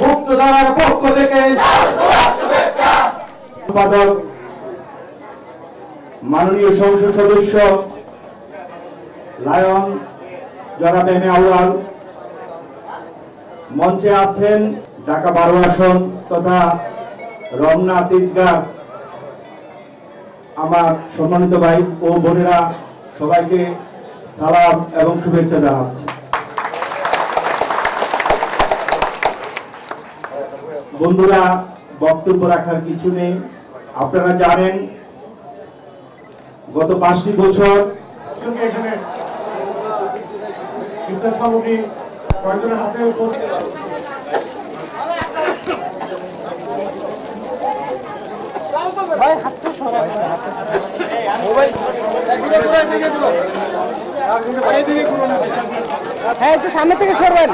মুক্তধারার পক্ষ থেকে সম্পাদক মাননীয় সংসদ সদস্য লায়ন জনাব এম এ আউয়াল, মঞ্চে আছেন ঢাকা 12 আসন তথা রমনা তিজগাঁ আমার সম্মানিত ভাই ও বোনেরা, সবাইকে সালাম এবং শুভেচ্ছা জানাচ্ছি। বন্ধুরা, বক্তব্য রাখার কিছু নেই। আপনারা জানেন গত 5টি বছর হ্যাঁ, একটু সামনে থেকে সরবেন।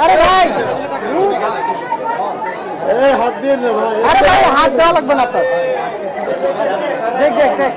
আরে ভাই, হাত দিয়ে না ভাই। আরে ভাই, হাত দেওয়া লাগবে না আপনার। দেখ দেখ দেখ।